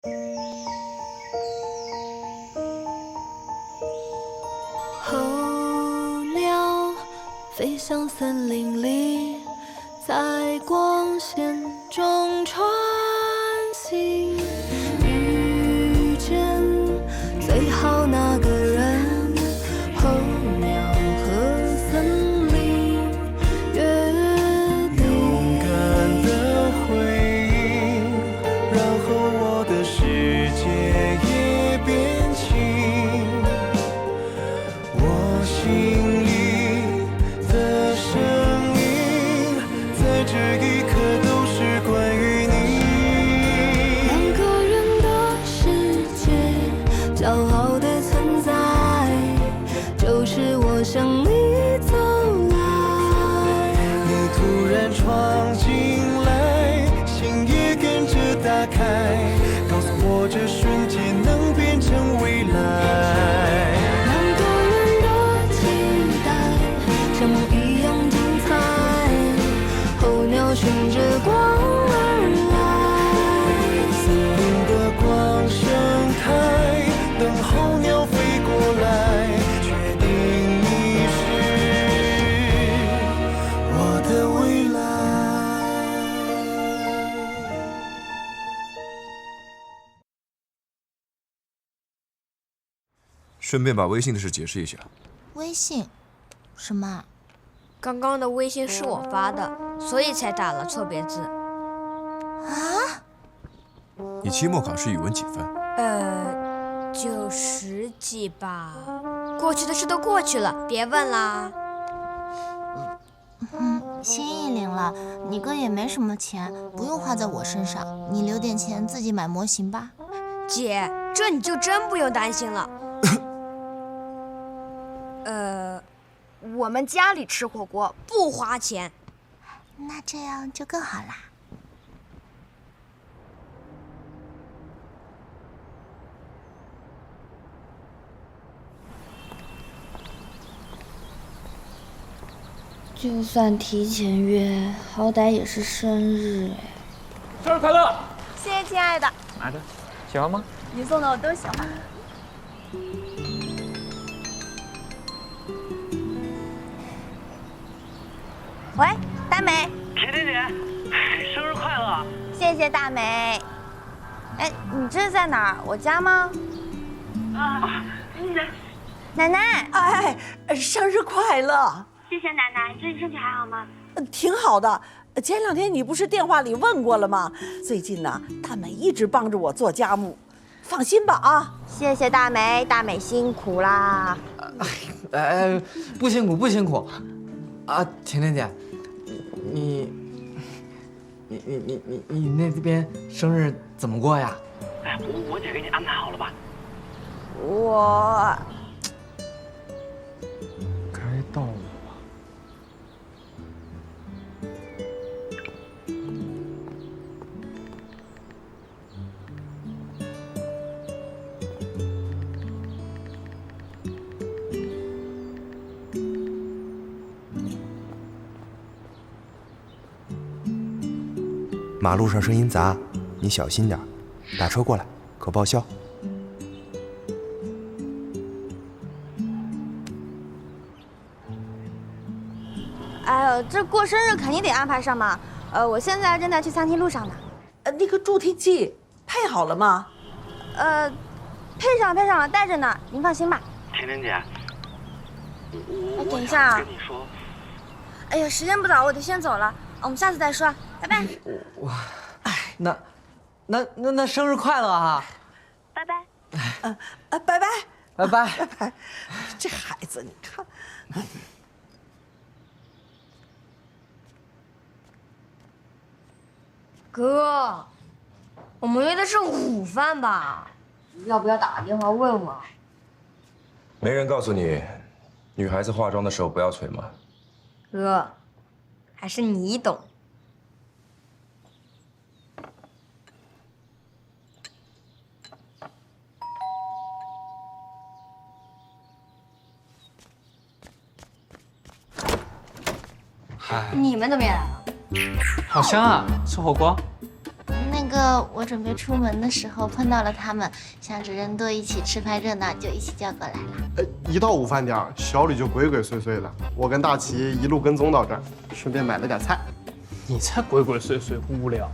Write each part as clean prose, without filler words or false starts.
候鸟飞向森林里，在光线中穿行，遇见最好那个人。候鸟和森林约定，勇敢的回应，然后我的世界也变轻。我心里的声音，在这一刻都是关于你。两个人的世界，骄傲的存在，就是我向你走来。你突然闯进来，心也跟着打开，告诉我这瞬间能变成未来。两个人的期待，像梦一样精彩。候鸟循着光而来，森林的光盛开，等候鸟飞过来，确定你是我的未来。顺便把微信的事解释一下。微信？什么啊？刚刚的微信是我发的，所以才打了错别字。啊？你期末考试语文几分？就10几吧。过去的事都过去了，别问啦。心意领了，你哥也没什么钱，不用花在我身上，你留点钱自己买模型吧。姐，这你就真不用担心了。我们家里吃火锅不花钱。那这样就更好啦。就算提前约，好歹也是生日哎。生日快乐！谢谢，亲爱的。拿着，喜欢吗？你送的我都喜欢。喂，大美。甜甜姐，生日快乐！谢谢大美。哎，你这是在哪儿？我家吗？奶奶。哎，生日快乐！谢谢奶奶，最近身体还好吗？挺好的。前2天你不是电话里问过了吗？最近呢，大美一直帮着我做家务，放心吧啊！谢谢大美，大美辛苦啦。不辛苦不辛苦，啊，甜甜姐，你那边生日怎么过呀？哎，我姐给你安排好了吧？我该到了。马路上声音杂，你小心点。打车过来，可报销。哎呦，这过生日肯定得安排上嘛。我现在正在去餐厅路上呢。那个助听器配好了吗？配上了，带着呢，您放心吧。甜甜姐，等一下啊。跟你说，哎呀，时间不早，我得先走了，我们下次再说，拜拜。那生日快乐啊！拜拜。拜拜。拜拜。拜拜。这孩子，你看。哥，我们约的是午饭吧？要不要打个电话问问？没人告诉你，女孩子化妆的时候不要吹吗？哥，还是你懂。嗨，你们怎么也来了？好香啊！吃火锅？那个个我准备出门的时候碰到了他们，想着人多一起吃饭热闹，就一起叫过来了。一到午饭点儿，小吕就鬼鬼祟祟的，我跟大齐一路跟踪到这儿，顺便买了点菜。你才鬼鬼祟祟，无聊。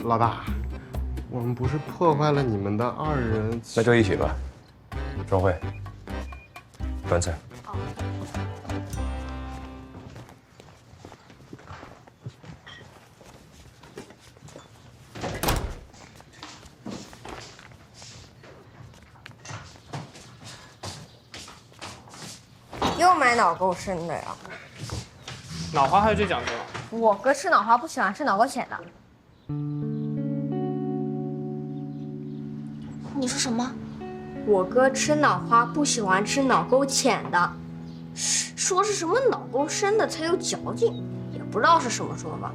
老大，我们不是破坏了你们的2人？那就一起吧。庄慧，端菜。又买脑沟深的呀？脑花还是最讲究。我哥吃脑花不喜欢吃脑沟浅的。你说什么？我哥吃脑花不喜欢吃脑沟浅的，说是什么脑沟深的才有嚼劲，也不知道是什么说法，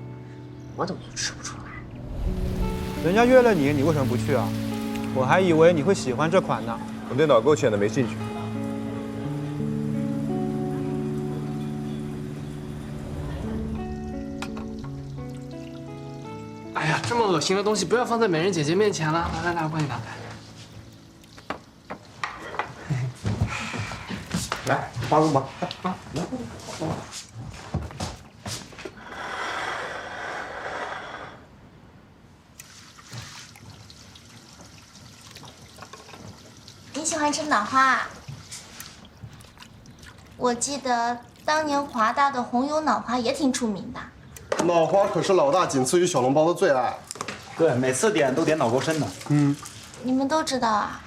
我怎么就吃不出来？人家约了你，你为什么不去啊？我还以为你会喜欢这款呢。我对脑沟浅的没兴趣。哎呀，这么恶心的东西不要放在美人姐姐面前了。来，我帮你拿开。来，帮个忙。来。你喜欢吃脑花啊？我记得当年华大的红油脑花也挺出名的。脑花可是老大仅次于小笼包的最爱。对，每次点都点脑沟深的。你们都知道啊？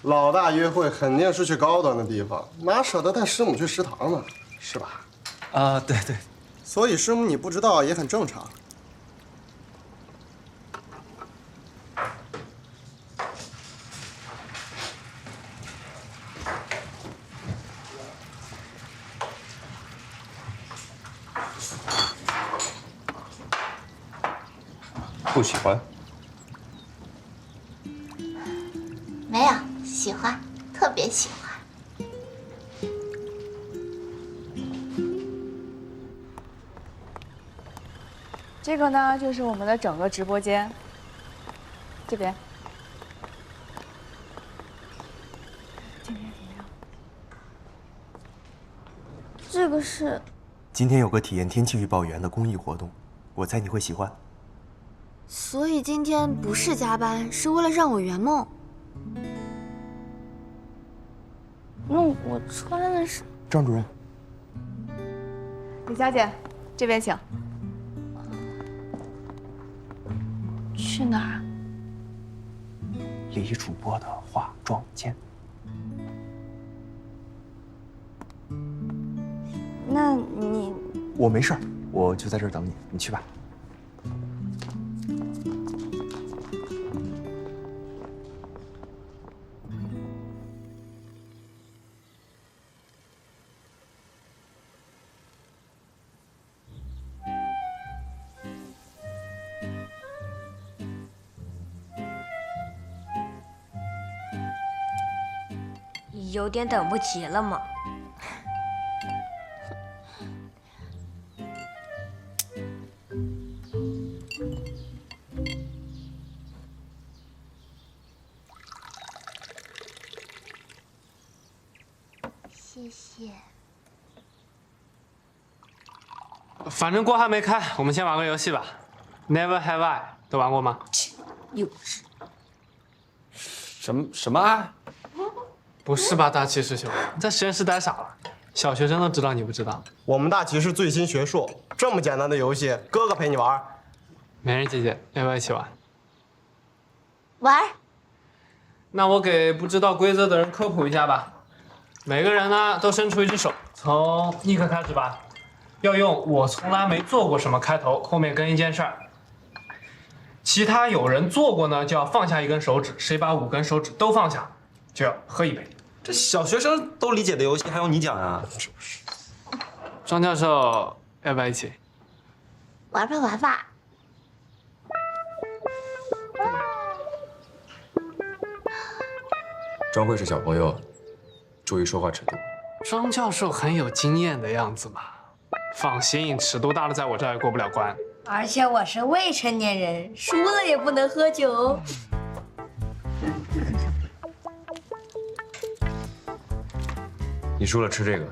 老大约会肯定是去高端的地方，哪舍得带师母去食堂呢？是吧？啊，对。所以师母你不知道也很正常。不喜欢？没有，喜欢，特别喜欢。这个呢，就是我们的整个直播间。这边。这个是。今天有个体验天气预报员的公益活动，我猜你会喜欢。所以今天不是加班，是为了让我圆梦。那我穿的是……张主任，李小姐，这边请。去哪儿啊？李主播的化妆间。那你……我没事儿，我就在这儿等你，你去吧。有点等不及了嘛。谢谢。反正锅还没开，我们先玩个游戏吧。Never have I 都玩过吗？幼稚。什么爱？不是吧，大齐师兄，你在实验室待傻了？小学生都知道，你不知道？我们大齐是最新学术，这么简单的游戏，哥哥陪你玩。美人姐姐，要不要一起玩？玩。那我给不知道规则的人科普一下吧。每个人呢都伸出一只手，从尼克开始吧。要用我从来没做过什么开头，后面跟一件事儿。其他有人做过呢，就要放下一根手指，谁把5根手指都放下，就要喝一杯。这小学生都理解的游戏，还用你讲呀？是不是？庄教授，要不要一起？玩吧玩吧。庄慧是小朋友，注意说话尺度。庄教授很有经验的样子嘛。放心，尺度大了，在我这儿也过不了关。而且我是未成年人，输了也不能喝酒。你输了吃这个。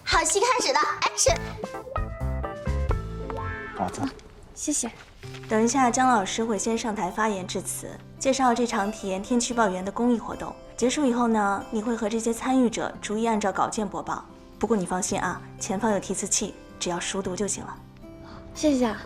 好戏开始了 ，Action！ 好的，谢谢。等一下，张老师会先上台发言致辞，介绍这场体验天气预报员的公益活动。结束以后呢，你会和这些参与者逐一按照稿件播报。不过你放心啊，前方有提词器，只要熟读就行了。谢谢啊。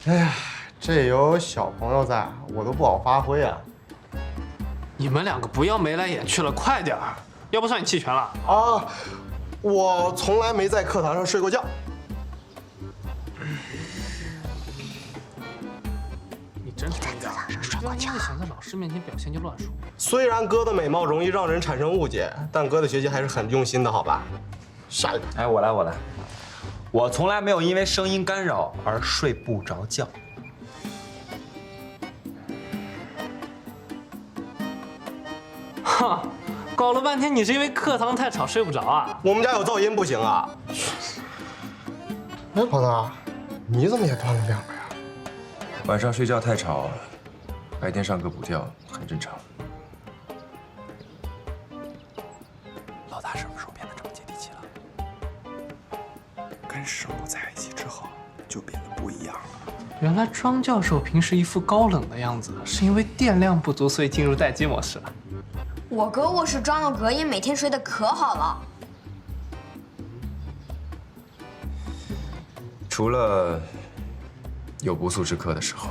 哎呀，这有小朋友在，我都不好发挥啊。你们两个不要眉来眼去了，快点儿，要不算你弃权了。啊，我从来没在课堂上睡过觉。你真是这样，不要因为想在老师面前表现就乱说。虽然哥的美貌容易让人产生误解，但哥的学习还是很用心的，好吧？下一个，哎，我来。我从来没有因为声音干扰而睡不着觉。哈，搞了半天你是因为课堂太吵睡不着啊？我们家有噪音不行啊。哎，跑道，你怎么也断了2个呀？晚上睡觉太吵，白天上课补觉很正常。老大什么时候变得这么接地气了？跟师傅在一起之后，就变得不一样了。原来庄教授平时一副高冷的样子，是因为电量不足，所以进入待机模式了。我搁卧室装了隔音，每天睡得可好了。除了有不速之客的时候。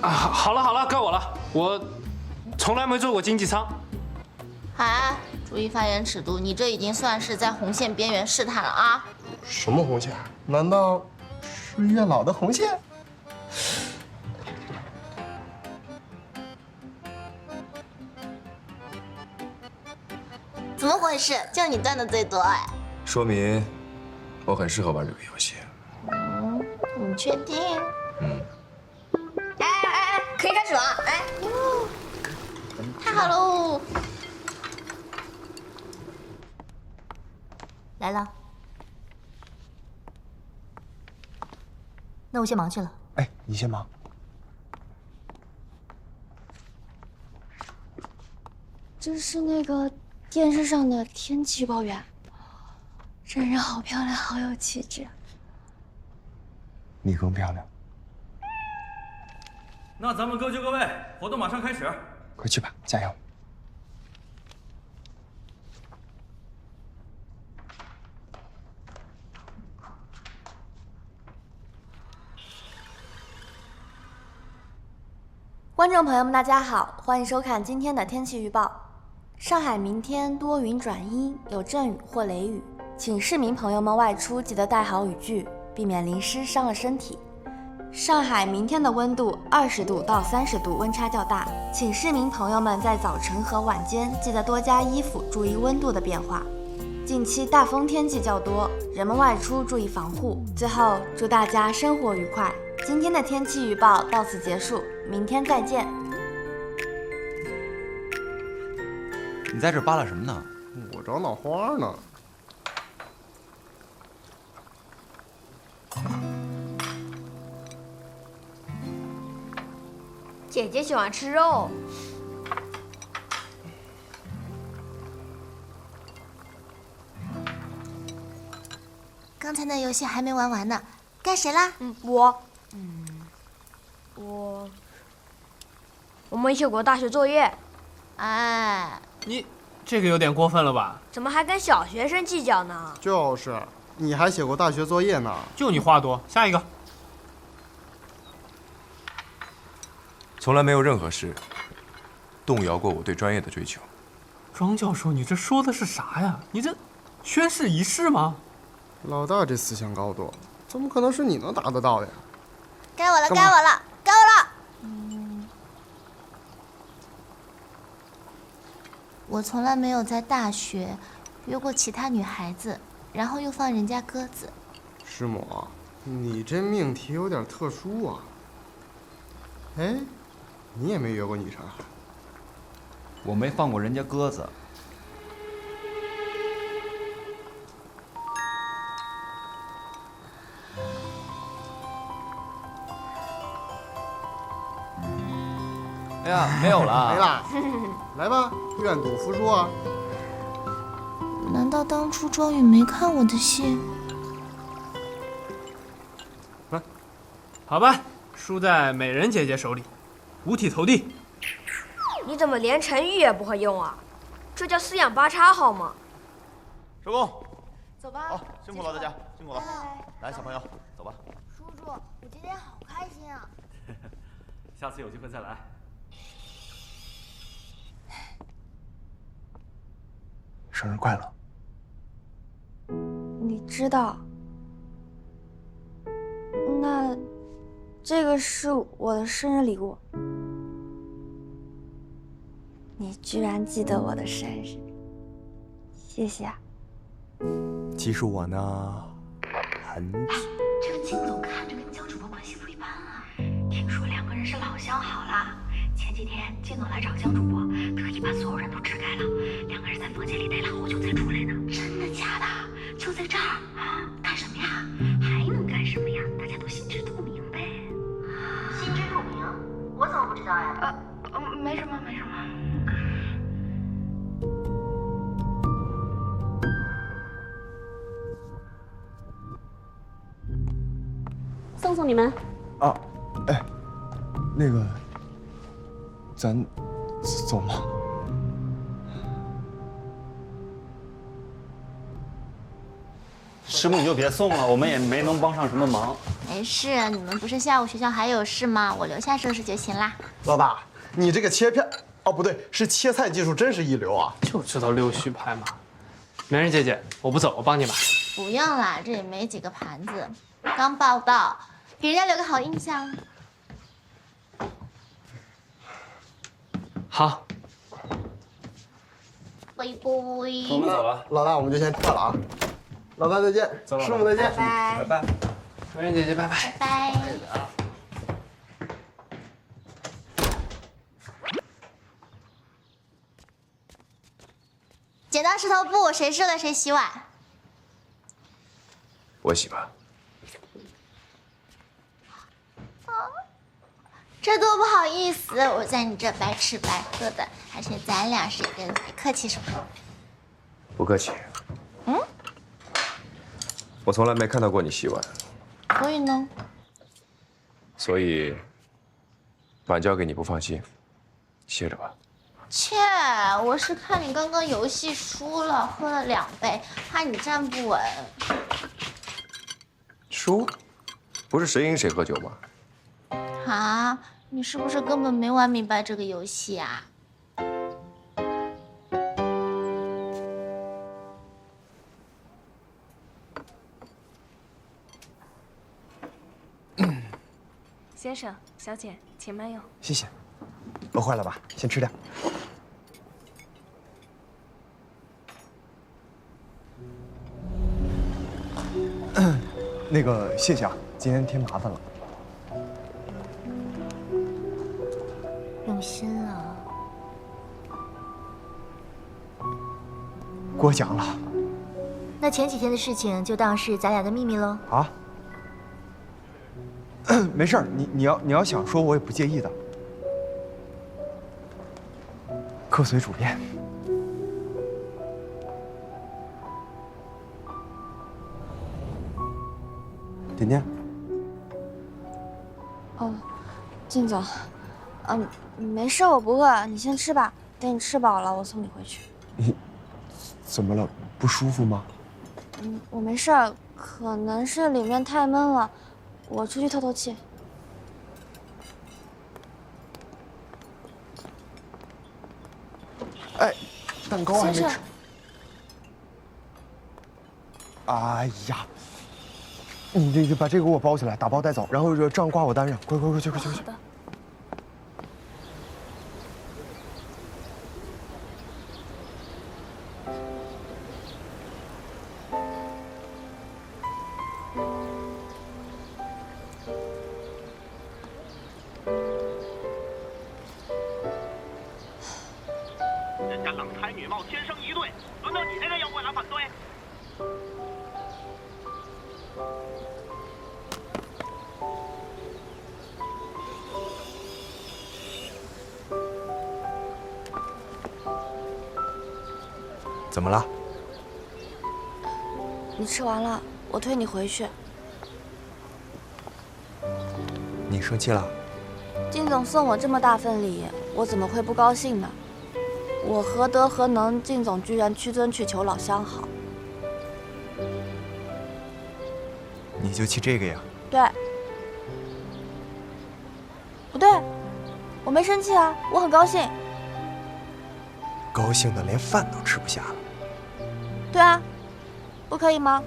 啊，好了，该我了。我从来没坐过经济舱。好，注意发言尺度，你这已经算是在红线边缘试探了啊！什么红线？难道是月老的红线？怎么回事？就你断的最多哎！说明我很适合玩这个游戏。你确定？哎，可以开始了！哎，太好喽！来了，那我先忙去了。哎，你先忙。这是那个电视上的天气预报员，这人好漂亮，好有气质。你更漂亮。那咱们各就各位，活动马上开始。快去吧，加油！观众朋友们，大家好，欢迎收看今天的天气预报。上海明天多云转阴，有阵雨或雷雨，请市民朋友们外出记得带好雨具，避免淋湿伤了身体。上海明天的温度20度到30度，温差较大，请市民朋友们在早晨和晚间记得多加衣服，注意温度的变化。近期大风天气较多，人们外出注意防护。最后，祝大家生活愉快。今天的天气预报到此结束，明天再见。你在这扒拉什么呢？我找脑花呢。姐姐喜欢吃肉。刚才那游戏还没玩完呢，该谁啦？我没写过大学作业。哎，你这个有点过分了吧？怎么还跟小学生计较呢？就是，你还写过大学作业呢。就你话多，下一个。从来没有任何事动摇过我对专业的追求。庄教授，你这说的是啥呀？你这宣誓仪式吗？老大这思想高度，怎么可能是你能达得到的呀？该我了，该我了，该我了！我从来没有在大学约过其他女孩子，然后又放人家鸽子。师母，你这命题有点特殊啊。哎，你也没约过女神啊？我没放过人家鸽子。哎呀，没有了，没了。来吧，愿赌服输啊！难道当初庄宇没看我的戏？好吧，输在美人姐姐手里，五体投地。你怎么连成语也不会用啊？这叫四仰八叉好吗？收工。走吧。好，辛苦了大家，辛苦了。来，小朋友，走吧。叔叔，我今天好开心啊！下次有机会再来。生日快乐！你知道，那这个是我的生日礼物。你居然记得我的生日，谢谢啊！其实我呢，这个金总看着跟江主播关系不一般啊，听说两个人是老相好了。前几天金总来找江主播，特意把所有人都支开了，两个人在房间里待了好久才出来呢。真的假的？就在这儿啊？干什么呀？还能干什么呀？大家都心知肚明呗。心知肚明？我怎么不知道呀？没什么，没什么。送送你们。啊，哎，那个，咱走吗？师母你就别送了，我们也没能帮上什么忙。没事，你们不是下午学校还有事吗？我留下收拾就行啦。老大，你这个切片，哦不对，是切菜技术真是一流啊！就知道溜须拍马。美人姐姐，我不走，我帮你买。不用啦，这里没几个盘子，刚报到，给人家留个好印象。好。拜拜。我们走了，老大，我们就先撤了啊。老大再见，师傅再见，拜拜。美人姐姐，拜拜。拜拜。剪刀石头布，谁输了谁洗碗。我洗吧。这多不好意思，我在你这白吃白喝的，而且咱俩是一个客气什么？不客气。嗯？我从来没看到过你洗碗，所以呢？所以碗交给你不放心，歇着吧。切，我是看你刚刚游戏输了，喝了2杯，怕你站不稳。输？不是谁赢谁喝酒吗？啊，你是不是根本没玩明白这个游戏啊？先生、小姐，请慢用。谢谢。饿坏了吧？先吃点。那个，谢谢啊，今天添麻烦了。用心了。过奖了。那前几天的事情就当是咱俩的秘密喽。啊？没事儿，你要想说，我也不介意的。客随主便。点点。哦，靳总，没事，我不饿，你先吃吧。等你吃饱了，我送你回去。你怎么了？不舒服吗？我没事，可能是里面太闷了，我出去透透气。哎，蛋糕还没吃先生。哎呀，你把这个给我包起来，打包带走，然后这账挂我单上，快去。好的。怎么了？你吃完了，我推你回去。你生气了？靳总送我这么大份礼，我怎么会不高兴呢？我何德何能，靳总居然屈尊去求老相好？你就气这个呀？对，不对，我没生气啊，我很高兴。高兴的连饭都吃不下了。对啊，不可以吗？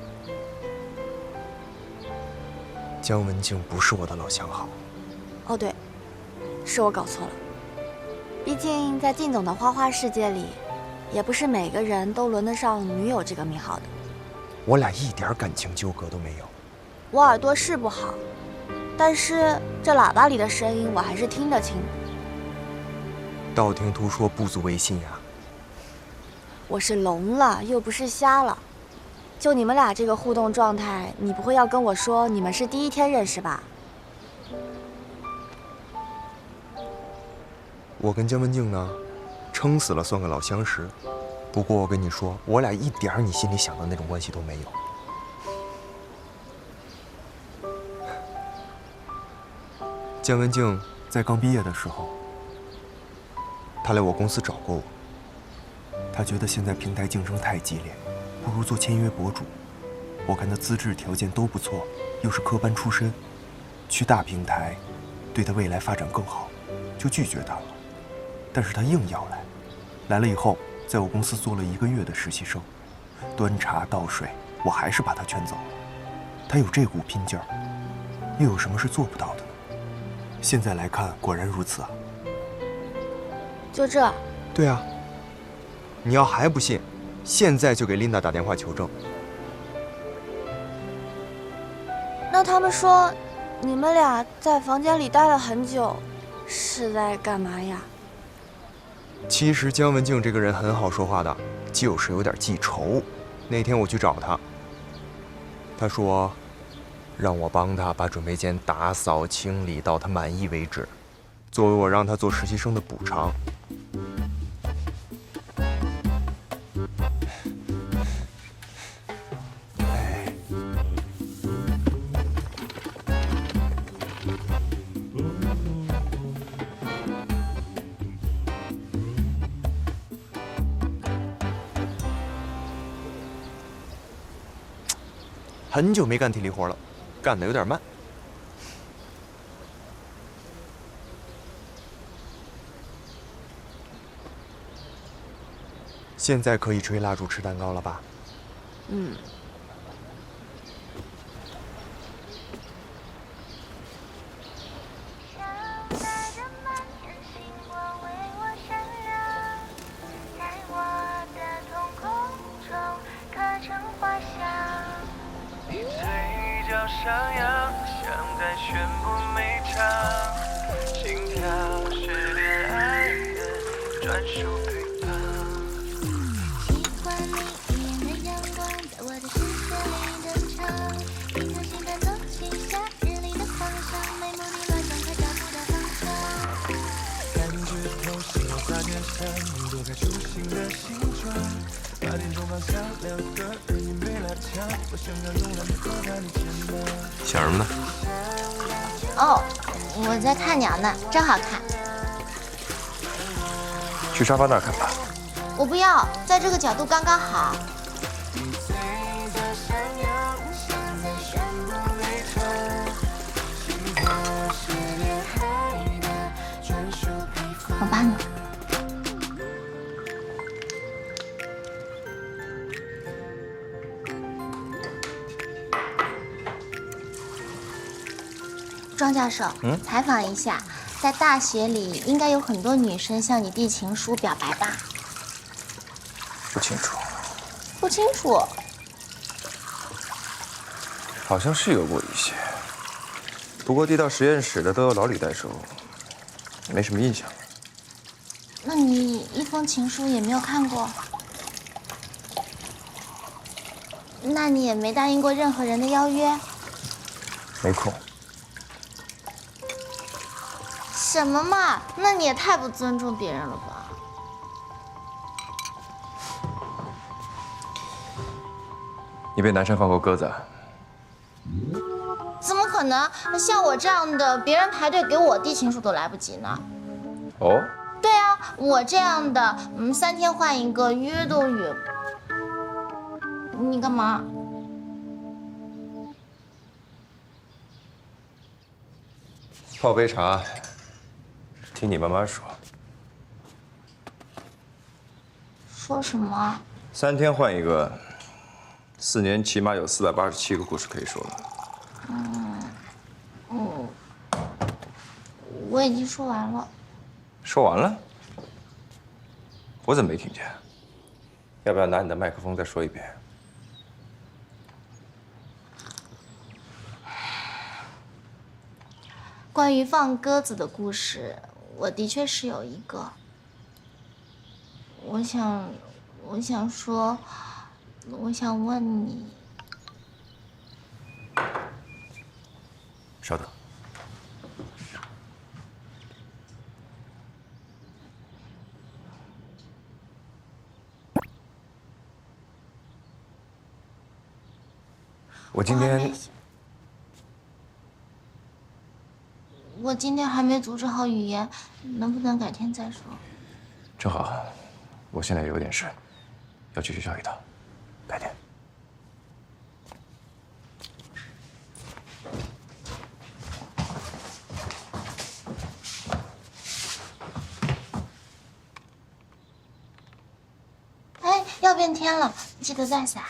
江文静不是我的老相好。哦对，是我搞错了。毕竟在靳总的花花世界里，也不是每个人都轮得上女友这个名号的。我俩一点感情纠葛都没有。我耳朵是不好，但是这喇叭里的声音我还是听得清。道听途说不足为信呀。我是聋了，又不是瞎了。就你们俩这个互动状态，你不会要跟我说你们是第一天认识吧？我跟江文静呢，撑死了算个老相识。不过我跟你说，我俩一点你心里想的那种关系都没有。江文静在刚毕业的时候，她来我公司找过我。她觉得现在平台竞争太激烈，不如做签约博主。我看她资质条件都不错，又是科班出身，去大平台，对她未来发展更好，就拒绝她了。但是她硬要来，来了以后，在我公司做了1个月的实习生，端茶倒水，我还是把她劝走了。她有这股拼劲儿，又有什么是做不到的呢？现在来看，果然如此啊。就这？对啊。你要还不信，现在就给琳达打电话求证。那他们说，你们俩在房间里待了很久，是在干嘛呀？其实江文静这个人很好说话的，就是有点记仇。那天我去找她，她说让我帮她把准备间打扫清理到她满意为止，作为我让她做实习生的补偿。很久没干体力活了，干得有点慢。现在可以吹蜡烛吃蛋糕了吧？嗯。上扬，像在宣布每场心跳是恋爱的专属配方。喜欢你一眼的阳光，在我的视线里登场，一颗心弹奏起夏日里的方向，没目的乱展开脚步的方向。感觉透心花点香，躲开初心的形状。8点钟方向，2个人影被拉长，我想要慵懒地坐在你肩膀。想什么呢？哦，我在看鸟呢，真好看。去沙发那儿看吧。我不要，在这个角度刚刚好。我帮你。庄教授，采访一下，在大学里应该有很多女生向你递情书表白吧？不清楚。不清楚。好像是有过一些，不过递到实验室的都有老李代收，没什么印象。那你一封情书也没有看过？那你也没答应过任何人的邀约？没空。什么嘛？那你也太不尊重别人了吧？你被男生放过鸽子？怎么可能？像我这样的，别人排队给我递情书都来不及呢。哦，对啊，我这样的，3天换一个，约都约。你干嘛？泡杯茶，听你慢慢说。说什么？3天换一个，4年起码有487个故事可以说了。我已经说完了。说完了？我怎么没听见？要不要拿你的麦克风再说一遍？关于放鸽子的故事，我的确是有一个。我想说，我想问你。稍等。我今天还没组织好语言，能不能改天再说？正好，我现在有点事，要去学校一趟，改天。哎，要变天了，记得带伞。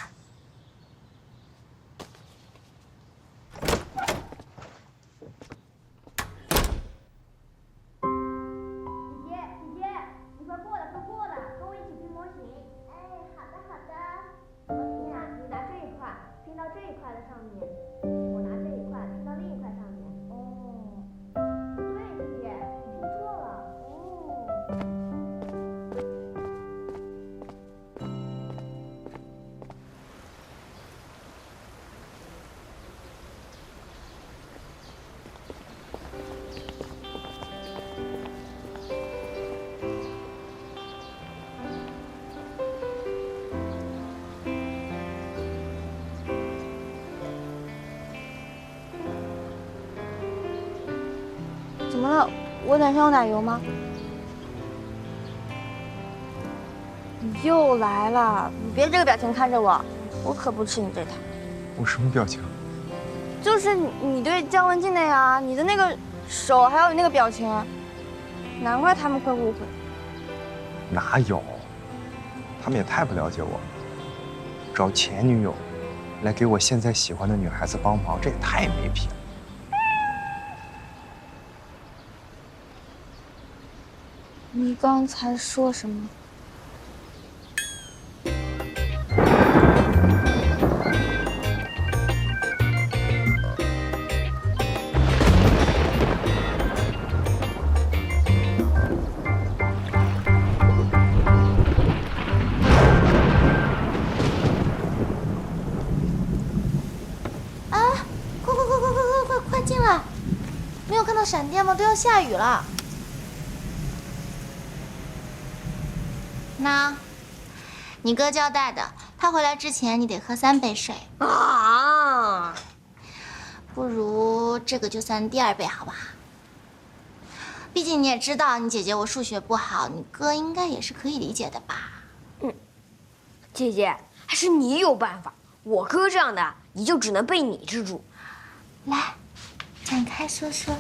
怎么了？我脸上有奶油吗？你又来了！你别这个表情看着我，我可不吃你这套。我什么表情？就是你对姜文静的呀，你的那个手，还有你那个表情，难怪他们会误会。哪有？他们也太不了解我了。找前女友来给我现在喜欢的女孩子帮忙，这也太没品了。你刚才说什么？啊！快进来！没有看到闪电吗？都要下雨了。那，你哥交代的，他回来之前你得喝3杯水啊。不如这个就算第2杯，好吧？毕竟你也知道，你姐姐我数学不好，你哥应该也是可以理解的吧？姐姐，还是你有办法，我哥这样的，你就只能被你治住。来，展开说说。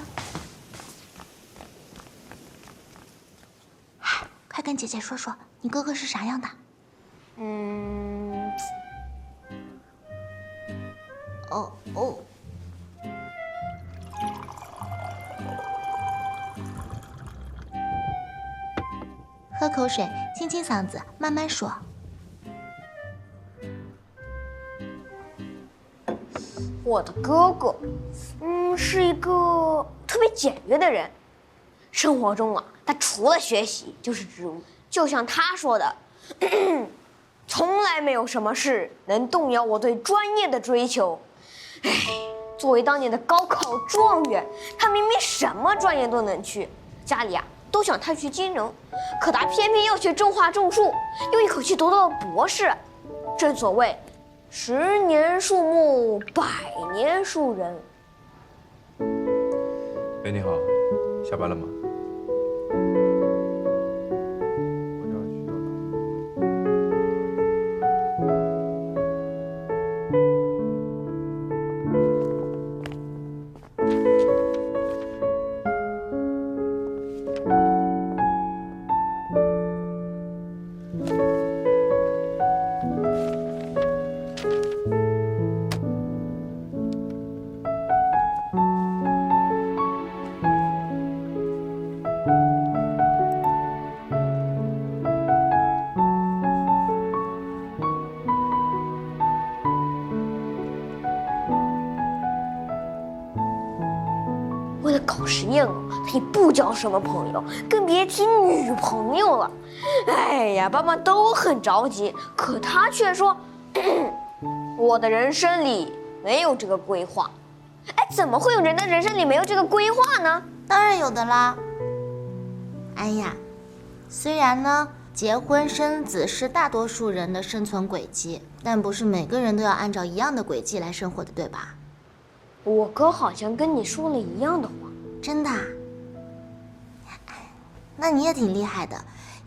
快跟姐姐说说，你哥哥是啥样的？哦。喝口水，清清嗓子，慢慢说。我的哥哥，是一个特别简约的人。生活中啊，他除了学习就是植物，就像他说的，从来没有什么事能动摇我对专业的追求。哎，作为当年的高考状元，他明明什么专业都能去，家里啊都想他学金融，可他偏偏要学种花种树，又一口气读到了博士。正所谓， 10年树木，100年树人。喂，你好，下班了吗？为了搞实验他也不交什么朋友，更别提女朋友了。哎呀，爸妈都很着急，可他却说，我的人生里没有这个规划。哎，怎么会有人的人生里没有这个规划呢？当然有的啦。哎呀，虽然呢，结婚生子是大多数人的生存轨迹，但不是每个人都要按照一样的轨迹来生活的，对吧？我哥好像跟你说了一样的话。真的啊？那你也挺厉害的，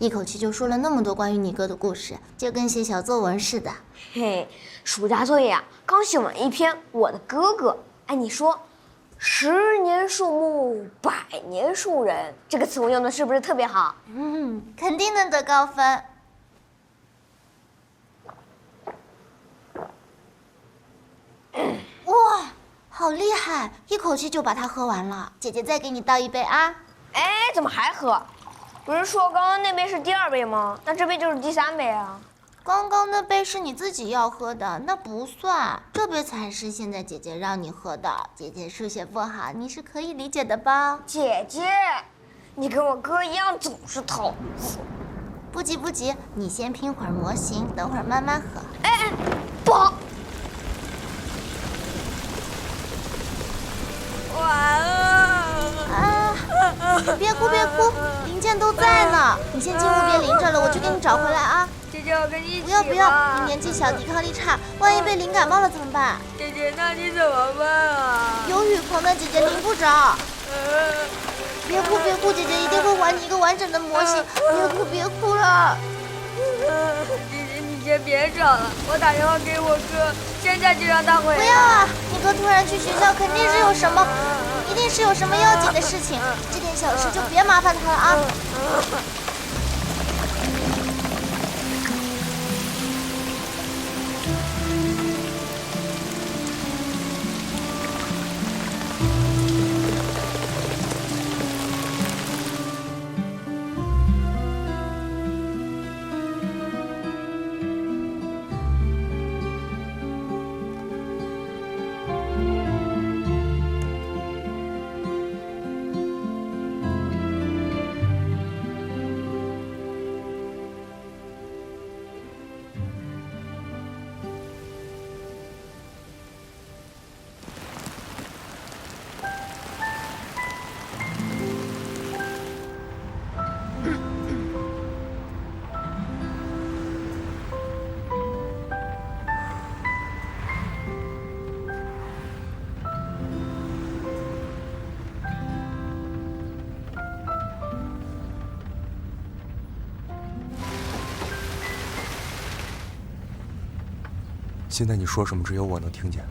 一口气就说了那么多关于你哥的故事，就跟写小作文似的。嘿，暑假作业啊，刚写完一篇我的哥哥。哎，你说，10年树木，100年树人，这个词我用的是不是特别好？肯定能得高分。哇，好厉害！一口气就把它喝完了。姐姐再给你倒一杯啊。哎，怎么还喝？不是说刚刚那杯是第2杯吗？那这杯就是第3杯啊。刚刚那杯是你自己要喝的，那不算。这杯才是现在姐姐让你喝的。姐姐数学不好，你是可以理解的吧？姐姐，你跟我哥一样总是偷。不急不急，你先拼会儿模型，等会儿慢慢喝。哎，不好。完了！别哭别哭，零件都在呢。你先进屋别淋着了，我去给你找回来啊。姐姐，我跟你一起。不要不要，你年纪小，抵抗力差，万一被淋感冒了怎么办？姐姐，那你怎么办啊？有雨棚的，姐姐淋不着。别哭别哭，姐姐一定会还你一个完整的模型。别哭了。姐姐，你先别吵了，我打电话给我哥，现在就让他回来。不要啊！你哥突然去学校，肯定是有什么，一定是有什么要紧的事情。这点小事就别麻烦他了啊。现在你说什么只有我能听见，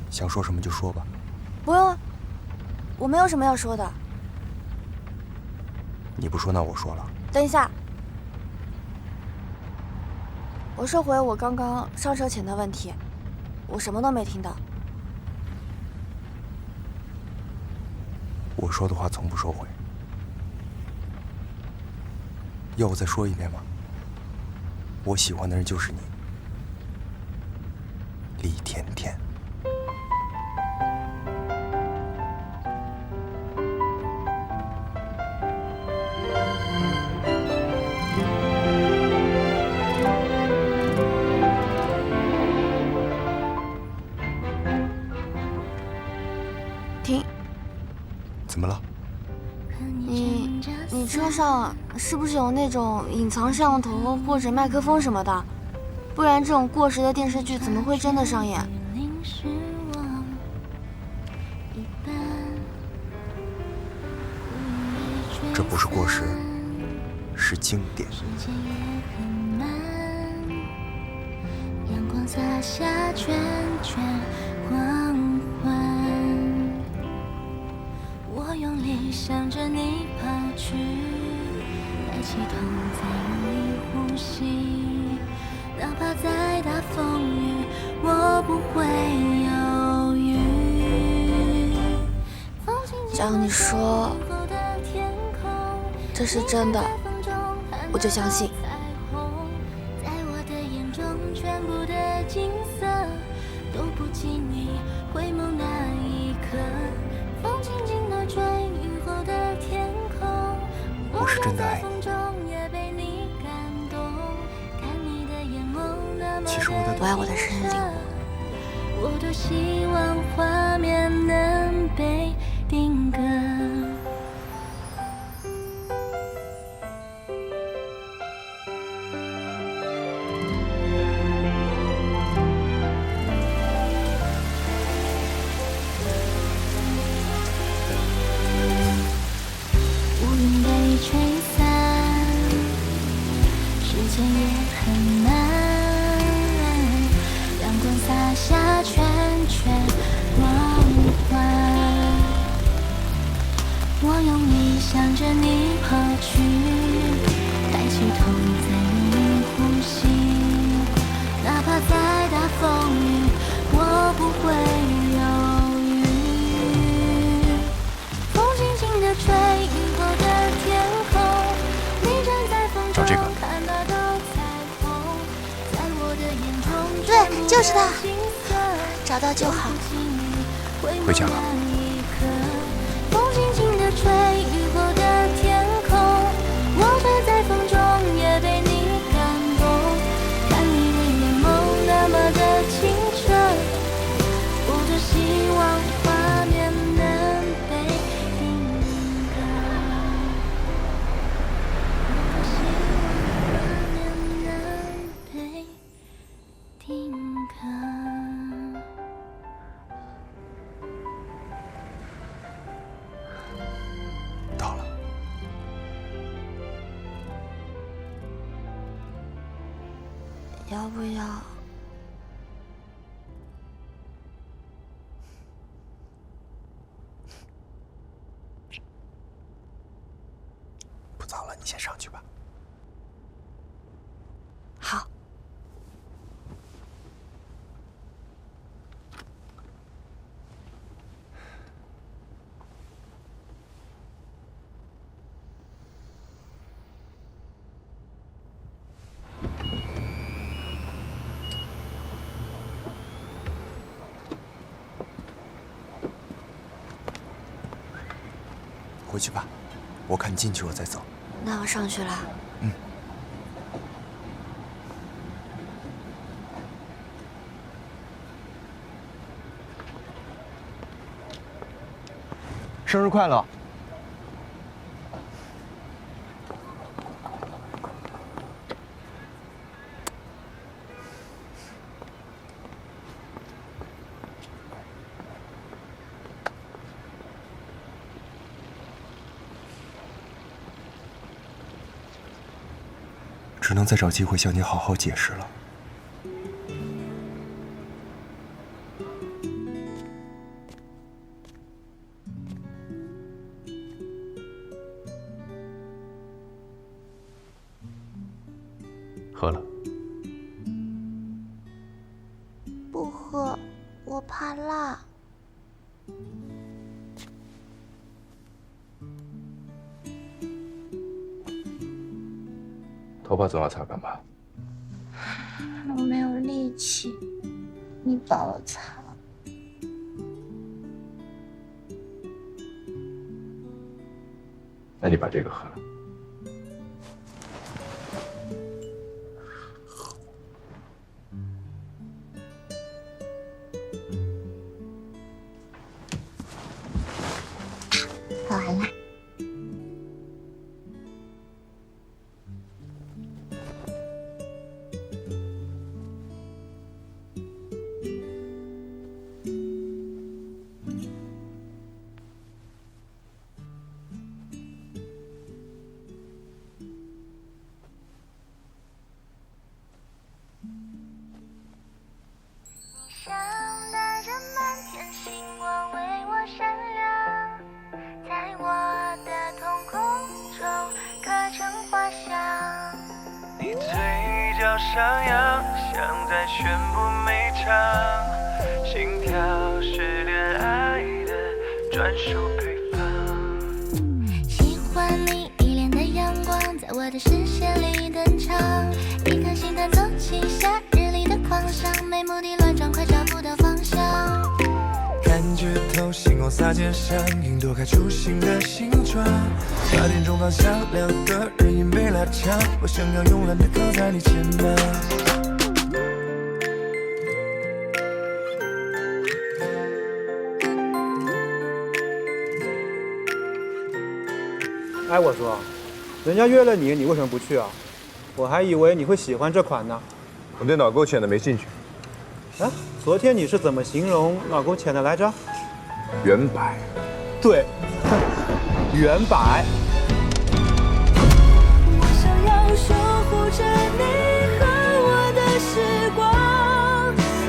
想说什么就说吧。不用啊，我没有什么要说的。你不说那我说了。等一下，我收回我刚刚上车前的问题，我什么都没听到。我说的话从不收回。要我再说一遍吗？我喜欢的人就是你，李甜甜。停。怎么了？你车上是不是有那种隐藏摄像头或者麦克风什么的？不然这种过时的电视剧怎么会真的上演？这不是过时，是经典。阳光洒下圈圈黄昏，我用力向着你跑去，抬起头再用力呼吸，哪怕再大风雨，我不会犹豫。只要你说这是真的，我就相信。在我的眼中，全部的景色都不及你回眸那一刻。风轻轻地吹，雨后的天空，我是真的爱你。其实我爱我的生日礼物。我多希望画面能被定格。乌云被吹散，时间也很慢。阳光洒下圈圈光环，我用力向着你跑去，抬起头再用力呼吸，哪怕再大风雨，我不会犹豫。风轻轻地吹，雨后的天空，你站在风中看那道彩虹，在我的眼中，对，就是他，找到就好。回家吧。风轻轻地吹，雨后的天空，我吹在风中，也被你感动。看你的眼眸那么的清澈，我多希望画面能被定格。我多希望画面能被定格。到了。要不要？不早了，你先上去吧。好。回去吧，我看进去我再走。那我上去了。嗯。生日快乐！只能再找机会向你好好解释了。喝了。不喝，我怕辣。头发总要擦干吧。我没有力气，你帮我擦。那你把这个喝了。喝完了。上扬，像在宣布每场心跳是恋爱的专属配方。喜欢你依恋的阳光在我的视线里登场，一颗心弹奏起夏日里的狂想，没目的乱撞，快找不到方向。感觉头星光洒肩上，云朵开出新的形状。8点钟方向，两个人影被拉长，我想要慵懒的靠在你肩膀。哎，我说，人家约了你，你为什么不去啊？我还以为你会喜欢这款呢。我对脑沟浅的没兴趣。啊，昨天你是怎么形容脑沟浅的来着？圆白。对，圆白。我想要守护着你和我的时光，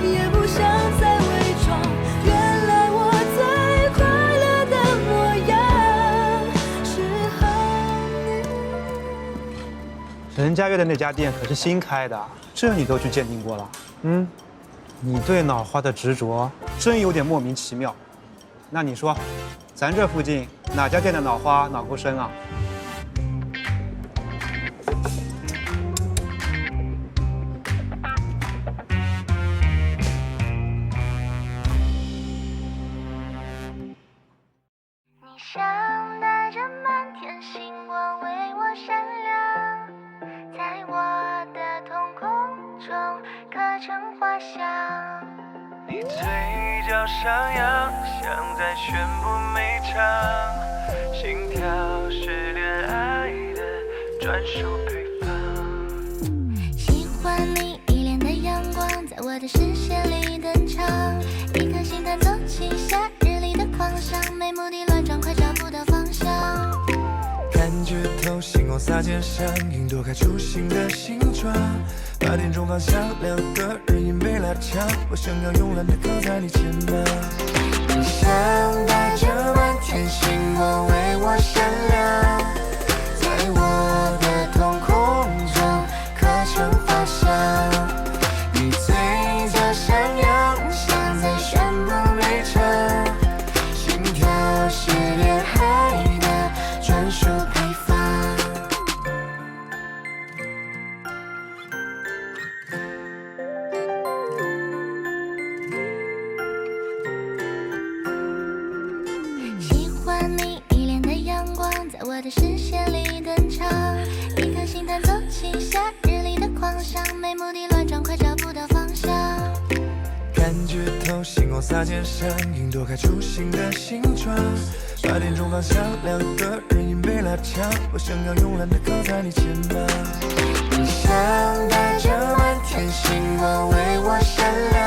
也不想再伪装，原来我最快乐的模样是和你。人家约的那家店可是新开的，这你都去鉴定过了？你对脑花的执着真有点莫名其妙。那你说，咱这附近哪家店的脑花脑沟深啊？你像带着满天星光为我闪亮，在我的瞳孔中刻成画像。你嘴角上扬，像在宣布每场心跳是恋爱的专属配方。喜欢你依恋的阳光在我的视线里登场，一颗心弹奏起夏日里的狂想，没目的乱撞，快找不到方向。感觉头星光洒肩上，云朵开出新的形状。8点钟方向，两个人影被拉长，我想要慵懒的靠在你肩膀。你像带着满天星光为我闪亮，在我的瞳孔中刻成画像。你嘴角上扬，像在宣布每场心跳是恋爱的专属配方。喜欢你依恋的阳光在我的视线里登场，一颗心弹奏起夏日里的狂想，没目的乱撞，快找不到方向。感觉头星光洒肩上，云朵开出新的形状。8点钟方向，两个人影被拉长，我想要慵懒的靠在你肩膀。你像带着满天星光为我闪亮。